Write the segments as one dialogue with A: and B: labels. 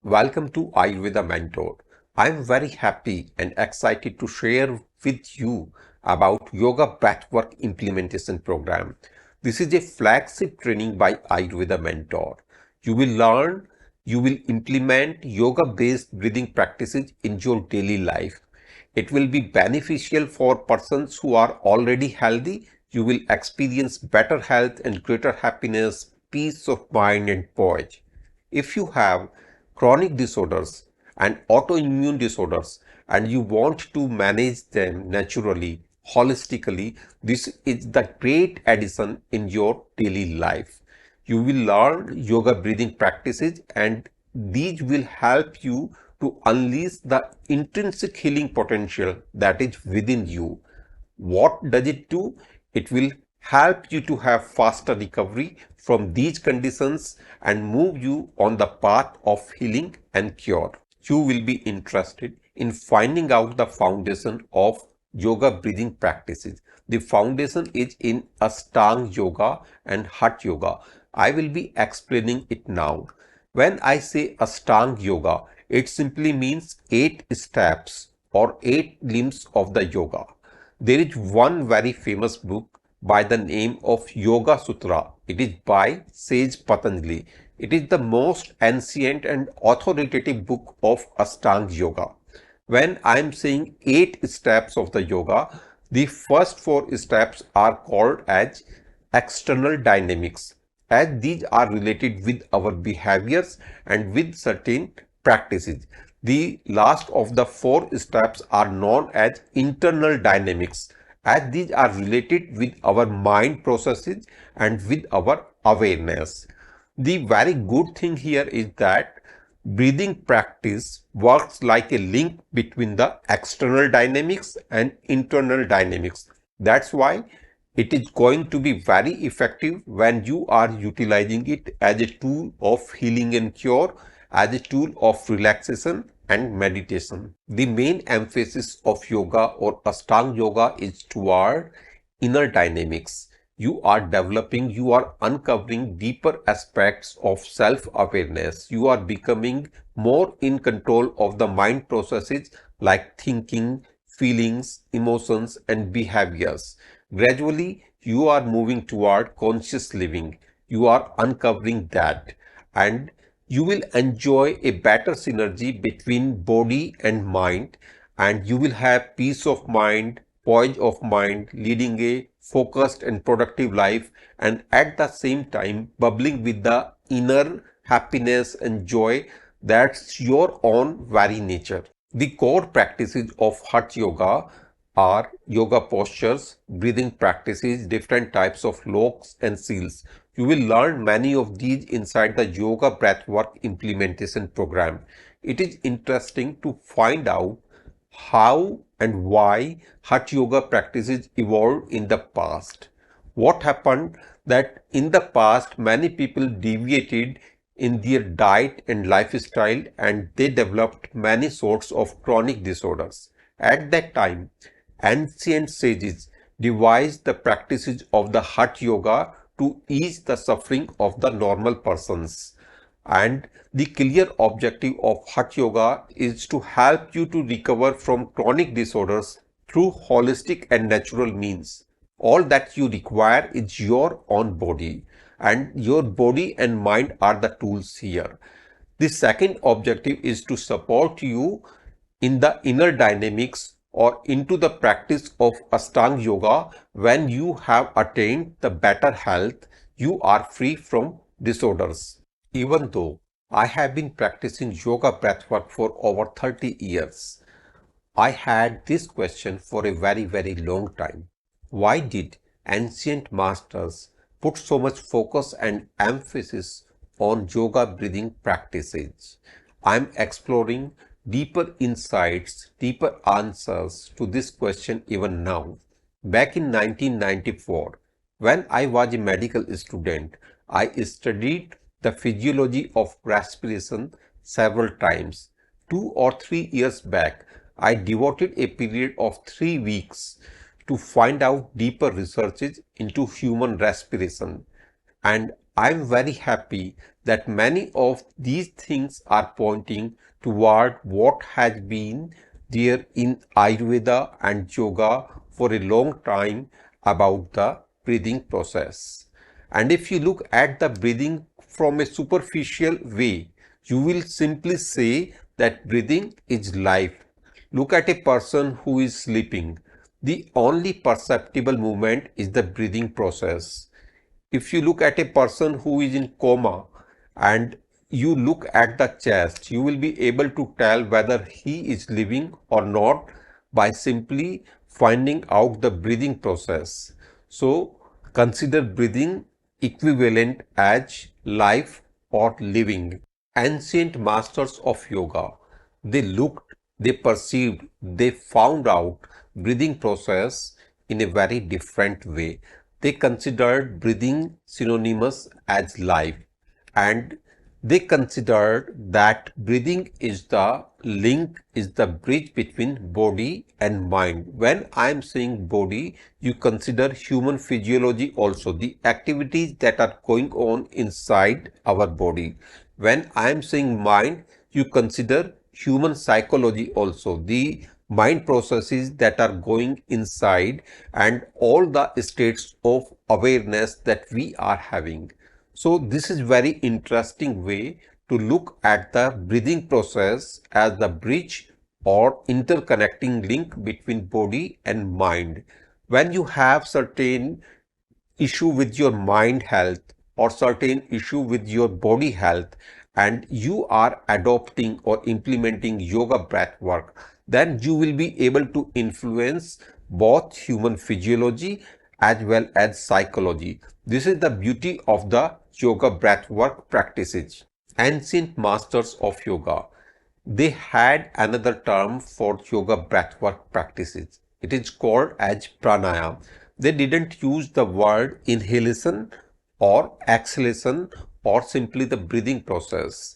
A: Welcome to Ayurveda Mentor. I'm very happy and excited to share with you about Yoga Breathwork Implementation Program. This is a flagship training by Ayurveda Mentor. You will learn, you will implement yoga-based breathing practices in your daily life. It will be beneficial for persons who are already healthy. You will experience better health and greater happiness, peace of mind and poise. If you have chronic disorders and autoimmune disorders and you want to manage them naturally, holistically, this is the great addition in your daily life. You will learn yoga breathing practices and these will help you to unleash the intrinsic healing potential that is within you. What does it do? It will help you to have faster recovery from these conditions and move you on the path of healing and cure. You will be interested in finding out the foundation of yoga breathing practices. The foundation is in Ashtanga Yoga and Hatha Yoga. I will be explaining it now. When I say Ashtanga Yoga, it simply means 8 steps or 8 limbs of the yoga. There is one very famous book by the name of Yoga Sutra. It is by Sage Patanjali. It is the most ancient and authoritative book of Ashtanga Yoga. When I am saying 8 steps of the yoga, the first 4 steps are called as external dynamics, as these are related with our behaviors and with certain practices. The last of the 4 steps are known as internal dynamics, as these are related with our mind processes and with our awareness. The very good thing here is that breathing practice works like a link between the external dynamics and internal dynamics. That's why it is going to be very effective when you are utilizing it as a tool of healing and cure, as a tool of relaxation and meditation. The main emphasis of yoga or Ashtanga yoga is toward inner dynamics. You are developing, you are uncovering deeper aspects of self-awareness. You are becoming more in control of the mind processes like thinking, feelings, emotions, and behaviors. Gradually, you are moving toward conscious living. You are uncovering that, and you will enjoy a better synergy between body and mind, and you will have peace of mind, poise of mind, leading a focused and productive life, and at the same time bubbling with the inner happiness and joy that's your own very nature. The core practices of Hatha Yoga are yoga postures, breathing practices, different types of locks and seals. You will learn many of these inside the Yoga Breathwork Implementation Program. It is interesting to find out how and why Hatha Yoga practices evolved in the past. What happened that in the past many people deviated in their diet and lifestyle and they developed many sorts of chronic disorders. At that time, ancient sages devised the practices of the Hatha Yoga to ease the suffering of the normal persons. And the clear objective of Hatha Yoga is to help you to recover from chronic disorders through holistic and natural means. All that you require is your own body, and your body and mind are the tools here. The second objective is to support you in the inner dynamics or into the practice of Ashtanga Yoga. When you have attained the better health, you are free from disorders. Even though I have been practicing yoga breathwork for over 30 years, I had this question for a very long time. Why did ancient masters put so much focus and emphasis on yoga breathing practices? I'm exploring deeper insights, deeper answers to this question even now. Back in 1994, when I was a medical student, I studied the physiology of respiration several times. 2 or 3 years back, I devoted a period of 3 weeks to find out deeper researches into human respiration. And I'm very happy that many of these things are pointing toward what has been there in Ayurveda and Yoga for a long time about the breathing process. And if you look at the breathing from a superficial way, you will simply say that breathing is life. Look at a person who is sleeping. The only perceptible movement is the breathing process. If you look at a person who is in coma and you look at the chest, you will be able to tell whether he is living or not by simply finding out the breathing process. So consider breathing equivalent as life or living. Ancient masters of yoga, they looked, they perceived, they found out breathing process in a very different way. They considered breathing synonymous as life, and they considered that breathing is the link, is the bridge between body and mind. When I am saying body, you consider human physiology also, the activities that are going on inside our body. When I am saying mind, you consider human psychology also, the mind processes that are going inside and all the states of awareness that we are having. So this is very interesting way to look at the breathing process as the bridge or interconnecting link between body and mind. When you have certain issue with your mind health or certain issue with your body health and you are adopting or implementing yoga breath work, then you will be able to influence both human physiology as well as psychology. This is the beauty of the yoga breath work practices. Ancient masters of yoga, they had another term for yoga breathwork practices. It is called as pranayama. They didn't use the word inhalation or exhalation or simply the breathing process.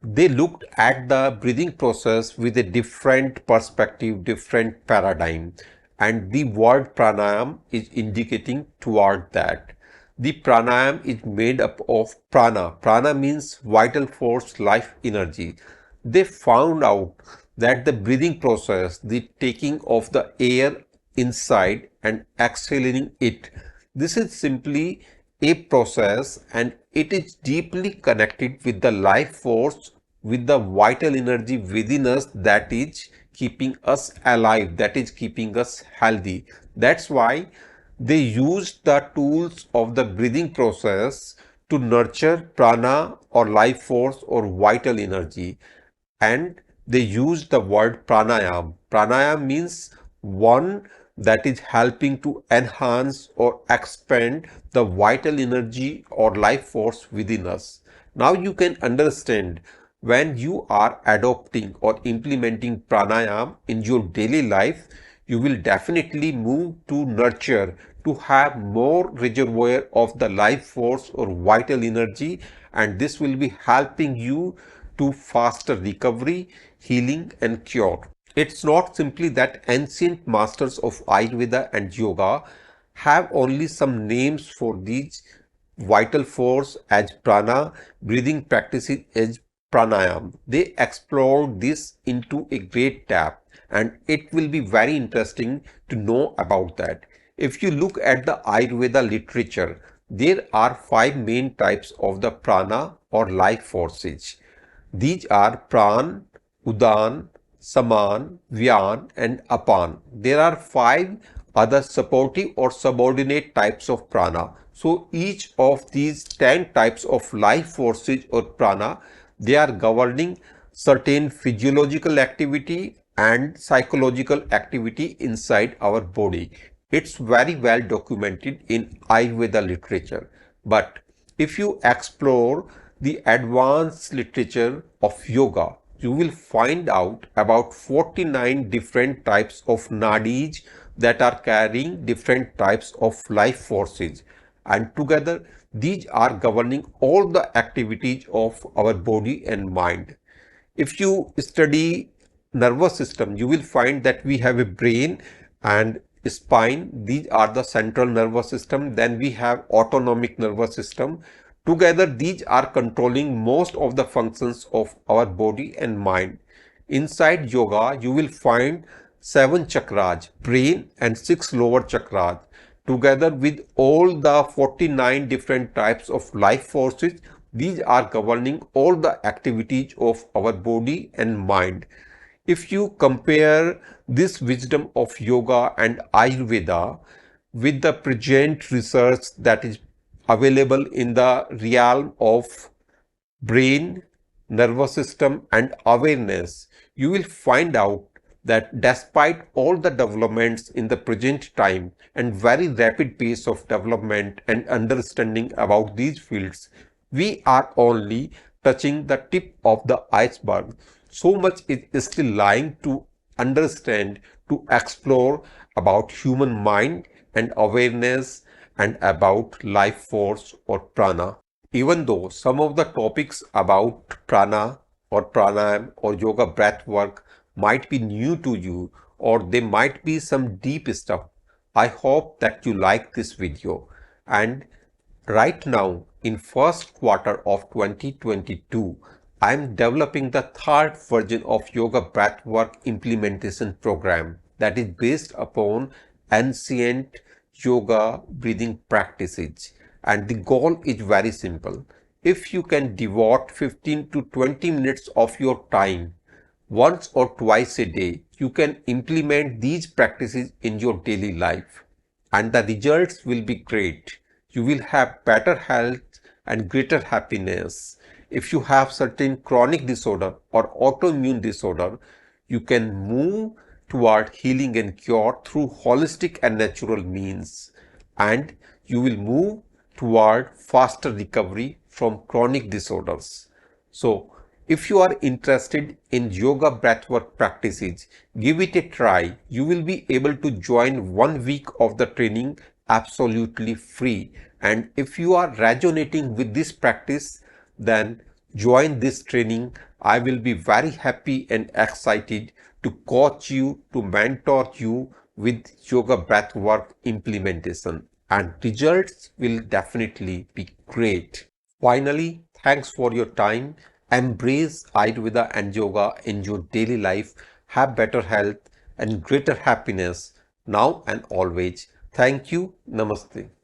A: They looked at the breathing process with a different perspective, different paradigm, and the word pranayam is indicating toward that. The pranayam is made up of prana. Prana means vital force, life energy. They found out that the breathing process, the taking of the air inside and exhaling it, this is simply a process and it is deeply connected with the life force, with the vital energy within us that is keeping us alive, that is keeping us healthy. That's why they use the tools of the breathing process to nurture prana or life force or vital energy, and they use the word pranayam. Pranayam means one that is helping to enhance or expand the vital energy or life force within us. Now you can understand when you are adopting or implementing pranayam in your daily life, you will definitely move to nurture, to have more reservoir of the life force or vital energy, and this will be helping you to faster recovery, healing and cure. It's not simply that ancient masters of Ayurveda and Yoga have only some names for these vital force as prana, breathing practices as pranayam. They explored this into a great depth and it will be very interesting to know about that. If you look at the Ayurveda literature, there are five main types of the prana or life forces. These are pran, udan, saman, vyan and apan. There are five other supportive or subordinate types of prana. So each of these 10 types of life forces or prana, they are governing certain physiological activity and psychological activity inside our body. It's very well documented in Ayurveda literature. But if you explore the advanced literature of yoga, you will find out about 49 different types of nadis that are carrying different types of life forces, and together these are governing all the activities of our body and mind. If you study nervous system, you will find that we have a brain and spine. These are the central nervous system. Then we have autonomic nervous system. Together, these are controlling most of the functions of our body and mind. Inside yoga, you will find 7 chakras, brain and 6 lower chakras, together with all the 49 different types of life forces. These are governing all the activities of our body and mind. If you compare this wisdom of yoga and Ayurveda with the present research that is available in the realm of brain, nervous system, and awareness, you will find out that despite all the developments in the present time and very rapid pace of development and understanding about these fields, we are only touching the tip of the iceberg. So much is still lying to understand, to explore about human mind and awareness and about life force or prana. Even though some of the topics about prana or pranayam or yoga breath work might be new to you, or they might be some deep stuff, I hope that you like this video. And right now, in first quarter of 2022, I am developing the third version of Yoga Breathwork Implementation Program that is based upon ancient yoga breathing practices. And the goal is very simple. If you can devote 15 to 20 minutes of your time once or twice a day, you can implement these practices in your daily life, and the results will be great. You will have better health and greater happiness. If you have certain chronic disorder or autoimmune disorder, you can move toward healing and cure through holistic and natural means, and you will move toward faster recovery from chronic disorders. So, if you are interested in yoga breathwork practices, give it a try. You will be able to join 1 week of the training absolutely free. And if you are resonating with this practice, then join this training. I will be very happy and excited to coach you, to mentor you with yoga breathwork implementation, and results will definitely be great. Finally, thanks for your time. Embrace Ayurveda and yoga in your daily life. Have better health and greater happiness now and always. Thank you. Namaste.